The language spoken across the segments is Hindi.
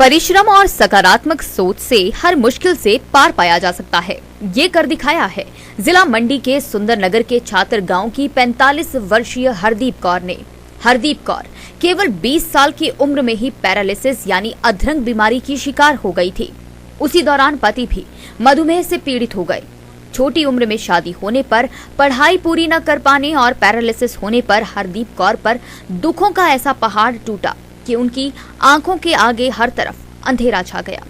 परिश्रम और सकारात्मक सोच से हर मुश्किल से पार पाया जा सकता है, ये कर दिखाया है जिला मंडी के सुंदरनगर के छात्र गांव की 45 वर्षीय हरदीप कौर ने। हरदीप कौर केवल 20 साल की उम्र में ही पैरालिसिस यानी अधरंग बीमारी की शिकार हो गई थी। उसी दौरान पति भी मधुमेह से पीड़ित हो गए। छोटी उम्र में शादी होने पर, पढ़ाई पूरी न कर पाने और पैरालिसिस होने पर हरदीप कौर पर दुखों का ऐसा पहाड़ टूटा कि उनकी आंखों के आगे हर तरफ अंधेरा छा गया।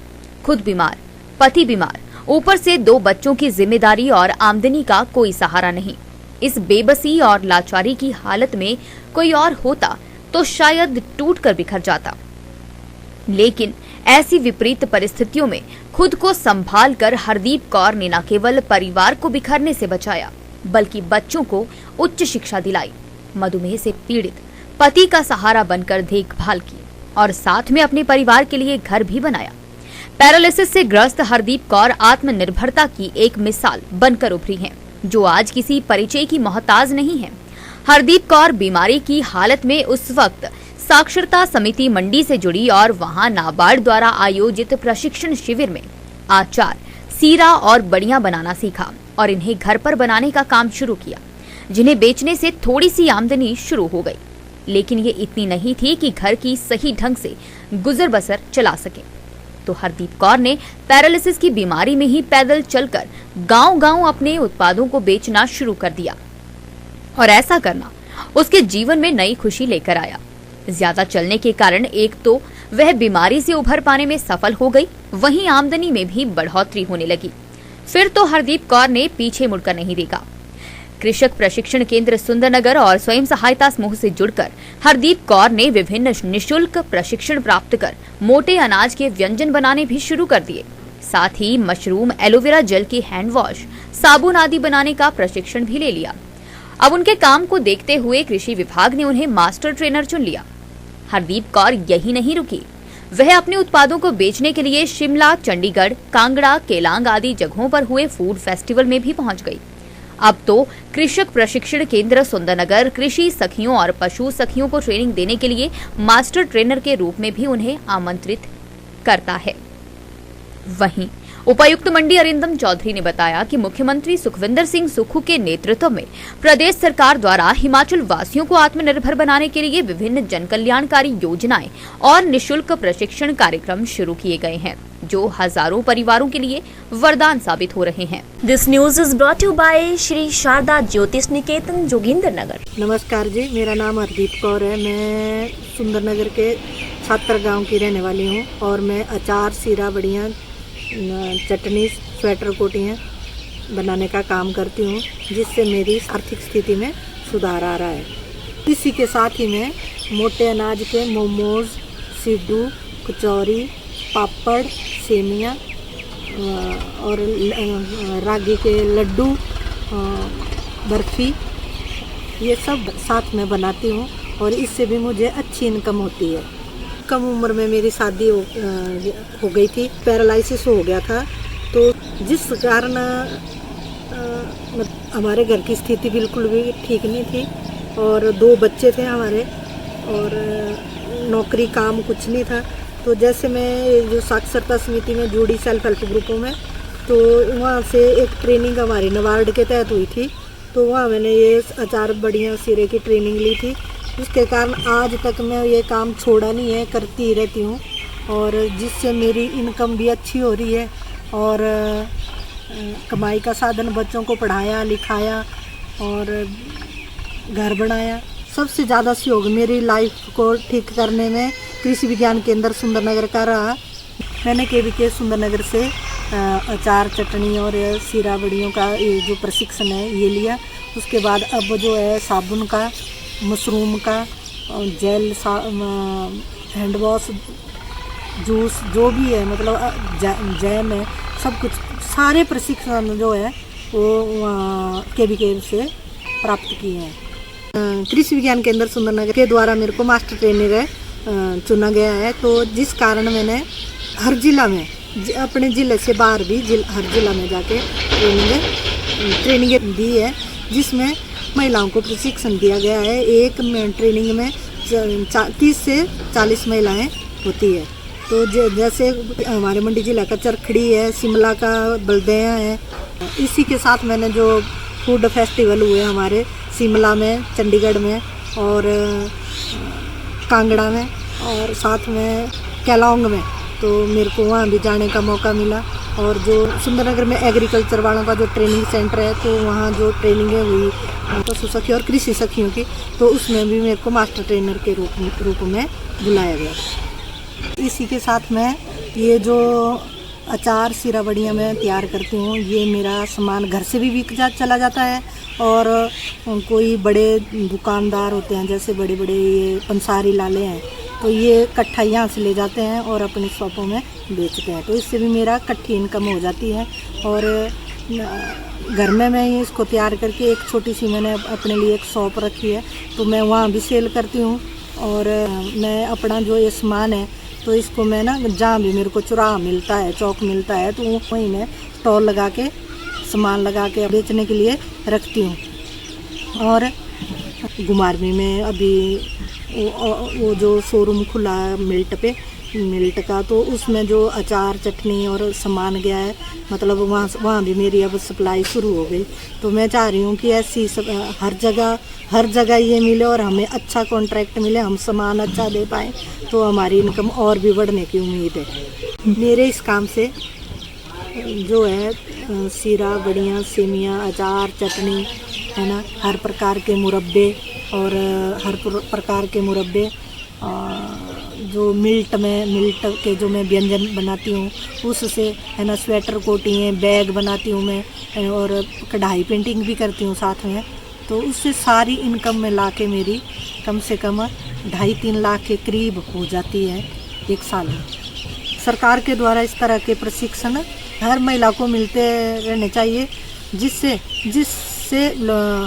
खुद बीमार, पति बीमार, ऊपर से 2 बच्चों की जिम्मेदारी और आमदनी का कोई सहारा नहीं। इस बेबसी और लाचारी की हालत में कोई और होता तो शायद टूट कर बिखर जाता, लेकिन ऐसी विपरीत परिस्थितियों में खुद को संभाल कर हरदीप कौर ने न केवल परिवार को बिखरने से बचाया, बल्कि बच्चों को उच्च शिक्षा दिलाई, मधुमेह से पीड़ित पति का सहारा बनकर देखभाल की और साथ में अपने परिवार के लिए घर भी बनाया। पैरालिसिस से ग्रस्त हरदीप कौर आत्मनिर्भरता की एक मिसाल बनकर उभरी हैं, जो आज किसी परिचय की मोहताज नहीं है। हरदीप कौर बीमारी की हालत में उस वक्त साक्षरता समिति मंडी से जुड़ी और वहां नाबार्ड द्वारा आयोजित प्रशिक्षण शिविर में अचार, सीरा और बड़ियां बनाना सीखा और इन्हें घर पर बनाने का काम शुरू किया, जिन्हें बेचने से थोड़ी सी आमदनी शुरू हो गई। लेकिन ये इतनी नहीं थी कि घर की सही ढंग से गुजर बसर चला सके, तो हरदीप कौर ने पैरालिसिस की बीमारी में ही पैदल चलकर गांव-गांव अपने उत्पादों को बेचना शुरू कर दिया और ऐसा करना उसके जीवन में नई खुशी लेकर आया। ज्यादा चलने के कारण एक तो वह बीमारी से उभर पाने में सफल हो गई, वहीं आमदनी में भी बढ़ोतरी होने लगी। फिर तो हरदीप कौर ने पीछे मुड़कर नहीं देखा। कृषक प्रशिक्षण केंद्र सुंदरनगर और स्वयं सहायता समूह से जुड़कर हरदीप कौर ने विभिन्न निःशुल्क प्रशिक्षण प्राप्त कर मोटे अनाज के व्यंजन बनाने भी शुरू कर दिए। साथ ही मशरूम, एलोवेरा जेल के हैंड वॉश, साबुन आदि बनाने का प्रशिक्षण भी ले लिया। अब उनके काम को देखते हुए कृषि विभाग ने उन्हें मास्टर ट्रेनर चुन लिया। हरदीप कौर यही नहीं रुकी, वह अपने उत्पादों को बेचने के लिए शिमला, चंडीगढ़, कांगड़ा, केलांग आदि जगहों पर हुए फूड फेस्टिवल में भी पहुंच गई। अब तो कृषक प्रशिक्षण केंद्र सुंदरनगर कृषि सखियों और पशु सखियों को ट्रेनिंग देने के लिए मास्टर ट्रेनर के रूप में भी उन्हें आमंत्रित करता है। वहीं उपायुक्त मंडी अरिंदम चौधरी ने बताया कि मुख्यमंत्री सुखविंदर सिंह सुक्खू के नेतृत्व में प्रदेश सरकार द्वारा हिमाचल वासियों को आत्मनिर्भर बनाने के लिए विभिन्न जनकल्याणकारी योजनाएं और निःशुल्क प्रशिक्षण कार्यक्रम शुरू किए गए हैं, जो हजारों परिवारों के लिए वरदान साबित हो रहे हैं। This news is brought you by Shri Sharada Jyotish Niketan, Jogindernagar. नमस्कार जी, मेरा नाम हरदीप कौर है। मैं सुंदरनगर के छात्र गांव की रहने वाली हूं और मैं अचार, सीरा, बड़ियां, चटनी, स्वेटर कोटियाँ बनाने का काम करती हूँ, जिससे मेरी आर्थिक स्थिति में सुधार आ रहा है। इसी के साथ ही मैं मोटे अनाज के मोमोज, सिड्डू, कचौरी, पापड़, सेमियाँ और रागी के लड्डू, बर्फ़ी, ये सब साथ में बनाती हूँ और इससे भी मुझे अच्छी इनकम होती है। कम उम्र में मेरी शादी हो गई थी, पैरालिसिस हो गया था, तो जिस कारण हमारे घर की स्थिति बिल्कुल भी ठीक नहीं थी और 2 बच्चे थे हमारे और नौकरी काम कुछ नहीं था। तो जैसे मैं जो साक्षरता समिति में जुड़ी सेल्फ हेल्प ग्रुपों में, तो वहाँ से एक ट्रेनिंग हमारी नाबार्ड के तहत हुई थी, तो वहाँ मैंने ये अचार, बड़ियाँ, सीरे की ट्रेनिंग ली थी। जिसके कारण आज तक मैं ये काम छोड़ा नहीं है, करती ही रहती हूँ और जिससे मेरी इनकम भी अच्छी हो रही है और कमाई का साधन, बच्चों को पढ़ाया लिखाया और घर बनाया। सबसे ज़्यादा सहयोग मेरी लाइफ को ठीक करने में कृषि विज्ञान केंद्र सुंदरनगर का रहा। मैंने KVK सुंदरनगर से अचार, चटनी और सीरा, बड़ियों का ये जो प्रशिक्षण है ये लिया। उसके बाद अब जो है साबुन का, मशरूम का, जेल, हैंड वॉश, जूस, जो भी है, मतलब जैम है, सब कुछ, सारे प्रशिक्षण जो है वो KVK से प्राप्त किए हैं। कृषि विज्ञान केंद्र सुंदरनगर के द्वारा मेरे को मास्टर ट्रेनर चुना गया है, तो जिस कारण मैंने हर जिला में, अपने ज़िले से बाहर भी हर जिला में जाके ट्रेनिंग दी है, जिसमें महिलाओं को प्रशिक्षण दिया गया है। एक ट्रेनिंग में 30 से 40 महिलाएं होती है। तो जैसे हमारे मंडी जिला का चरखड़ी है, शिमला का बलदेया है, इसी के साथ मैंने जो फूड फेस्टिवल हुए हमारे शिमला में, चंडीगढ़ में और कांगड़ा में और साथ में केलांग में, तो मेरे को वहाँ भी जाने का मौका मिला। और जो सुंदरनगर में एग्रीकल्चर वालों का जो ट्रेनिंग सेंटर है, तो वहाँ जो ट्रेनिंगें हुई पशु सखी और कृषि सखियों की, तो उसमें भी मेरे को मास्टर ट्रेनर के रूप में बुलाया गया। इसी के साथ में ये जो अचार सिरा बड़ियाँ मैं तैयार करती हूँ, ये मेरा सामान घर से भी बिक चला जाता है और कोई बड़े दुकानदार होते हैं, जैसे बड़े बड़े ये पंसारी लाले हैं, तो ये इकट्ठा यहाँ से ले जाते हैं और अपनी शॉपों में बेचते हैं। तो इससे भी मेरा इकट्ठी इनकम हो जाती है। और घर में मैं इसको तैयार करके एक छोटी सी मैंने अपने लिए एक शॉप रखी है, तो मैं वहाँ भी सेल करती हूँ। और मैं अपना जो ये सामान है, तो इसको मैं ना जहाँ भी मेरे को चौराहा मिलता है, चौक मिलता है, तो वहीं मैं स्टॉल लगा के सामान लगा के बेचने के लिए रखती हूँ। और घुमारवी में अभी वो जो शोरूम खुला है मिल्ट का, तो उसमें जो अचार चटनी और सामान गया है, मतलब वहाँ भी मेरी अब सप्लाई शुरू हो गई। तो मैं चाह रही हूँ कि ऐसी हर जगह ये मिले और हमें अच्छा कॉन्ट्रैक्ट मिले, हम सामान अच्छा दे पाएँ, तो हमारी इनकम और भी बढ़ने की उम्मीद है। मेरे इस काम से जो है सीरा बड़ियाँ, सेमियाँ, अचार, चटनी है ना, हर प्रकार के मुरब्बे और हर प्रकार के मुरब्बे, जो मिल्ट के जो मैं व्यंजन बनाती हूँ उससे है ना, स्वेटर कोटियाँ, बैग बनाती हूँ मैं और कढ़ाई पेंटिंग भी करती हूँ साथ में। तो उससे सारी इनकम में ला के मेरी कम से कम 2.5-3 लाख के करीब हो जाती है एक साल में। सरकार के द्वारा इस तरह के प्रशिक्षण हर महिला को मिलते रहने चाहिए, जिससे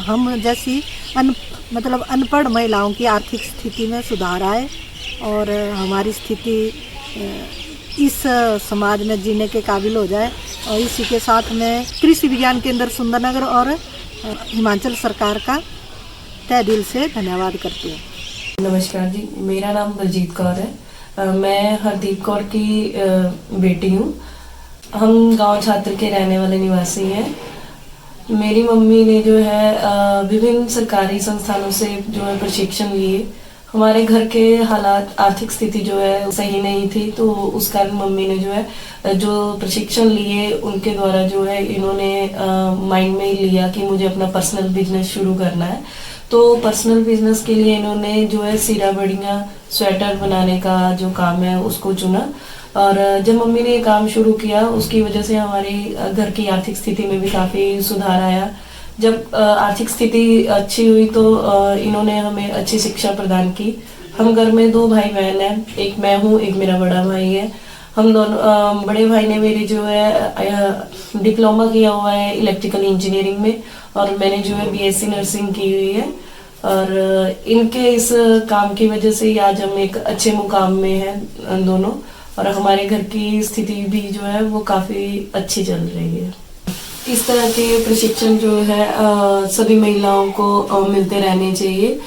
हम जैसी अनपढ़ महिलाओं की आर्थिक स्थिति में सुधार आए और हमारी स्थिति इस समाज में जीने के काबिल हो जाए। और इसी के साथ में कृषि विज्ञान केंद्र सुंदरनगर और हिमाचल सरकार का तहे दिल से धन्यवाद करती हूँ। नमस्कार जी, मेरा नाम बलजीत कौर है। मैं हरदीप कौर की बेटी हूँ। हम गांव छात्र के रहने वाले निवासी हैं। मेरी मम्मी ने जो है विभिन्न सरकारी संस्थानों से जो है प्रशिक्षण लिए। हमारे घर के हालात, आर्थिक स्थिति जो है सही नहीं थी, तो उस कारण मम्मी ने जो है जो प्रशिक्षण लिए उनके द्वारा जो है इन्होंने माइंड में लिया कि मुझे अपना पर्सनल बिजनेस शुरू करना है। तो पर्सनल बिजनेस के लिए इन्होंने जो है सिरा बड़ियाँ, स्वेटर बनाने का जो काम है उसको चुना। और जब मम्मी ने ये काम शुरू किया, उसकी वजह से हमारी घर की आर्थिक स्थिति में भी काफ़ी सुधार आया। जब आर्थिक स्थिति अच्छी हुई तो इन्होंने हमें अच्छी शिक्षा प्रदान की। हम घर में 2 भाई बहन हैं, एक मैं हूँ, एक मेरा बड़ा भाई है। हम दोनों, बड़े भाई ने मेरी जो है डिप्लोमा किया हुआ है इलेक्ट्रिकल इंजीनियरिंग में और मैंने जो है BSc नर्सिंग की हुई है। और इनके इस काम की वजह से ही आज हम एक अच्छे मुकाम में हैं दोनों, और हमारे घर की स्थिति भी जो है वो काफ़ी अच्छी चल रही है। इस तरह के प्रशिक्षण जो है सभी महिलाओं को मिलते रहने चाहिए।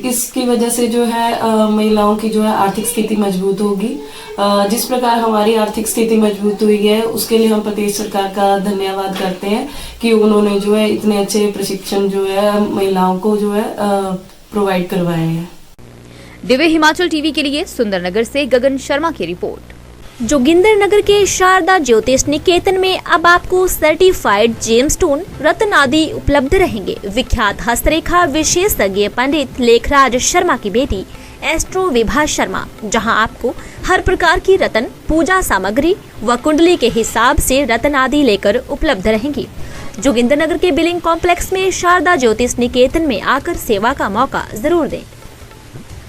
इसकी वजह से जो है महिलाओं की जो है आर्थिक स्थिति मजबूत होगी। जिस प्रकार हमारी आर्थिक स्थिति मजबूत हुई है, उसके लिए हम प्रदेश सरकार का धन्यवाद करते हैं कि उन्होंने जो है इतने अच्छे प्रशिक्षण जो है महिलाओं को जो है प्रोवाइड करवाए हैं। दिव्य हिमाचल टीवी के लिए सुंदरनगर से गगन शर्मा की रिपोर्ट। जोगिंदरनगर के शारदा ज्योतिष निकेतन में अब आपको सर्टिफाइड जेमस्टोन रत्न आदि उपलब्ध रहेंगे। विख्यात हस्तरेखा विशेषज्ञ पंडित लेखराज शर्मा की बेटी एस्ट्रो विभा शर्मा, जहां आपको हर प्रकार की रत्न पूजा सामग्री व कुंडली के हिसाब से रत्न आदि लेकर उपलब्ध रहेंगी। जोगिंदरनगर के बिलिंग कॉम्प्लेक्स में शारदा ज्योतिष निकेतन में आकर सेवा का मौका जरूर दें।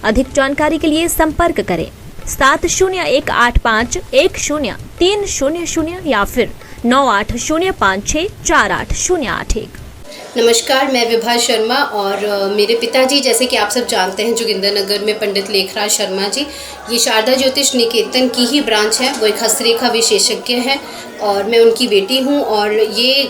अधिक जानकारी के लिए संपर्क करें 7018510300 या फिर 9805648081। नमस्कार, मैं विभा शर्मा और मेरे पिताजी, जैसे कि आप सब जानते हैं, जोगिंदरनगर में पंडित लेखराज शर्मा जी, ये शारदा ज्योतिष निकेतन की ही ब्रांच है। वो एक हस्तरेखा विशेषज्ञ है और मैं उनकी बेटी हूँ। और ये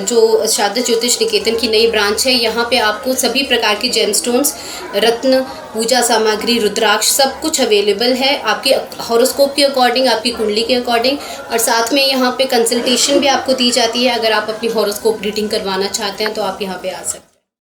जो शारदा ज्योतिष निकेतन की नई ब्रांच है, यहाँ पे आपको सभी प्रकार के जेमस्टोन्स, रत्न, पूजा सामग्री, रुद्राक्ष सब कुछ अवेलेबल है आपके हॉरोस्कोप के अकॉर्डिंग, आपकी कुंडली के अकॉर्डिंग। और साथ में यहाँ पे कंसल्टेशन भी आपको दी जाती है। अगर आप अपनी हॉरोस्कोप रीडिंग करवाना चाहते हैं तो आप यहाँ पे आ सकते हैं।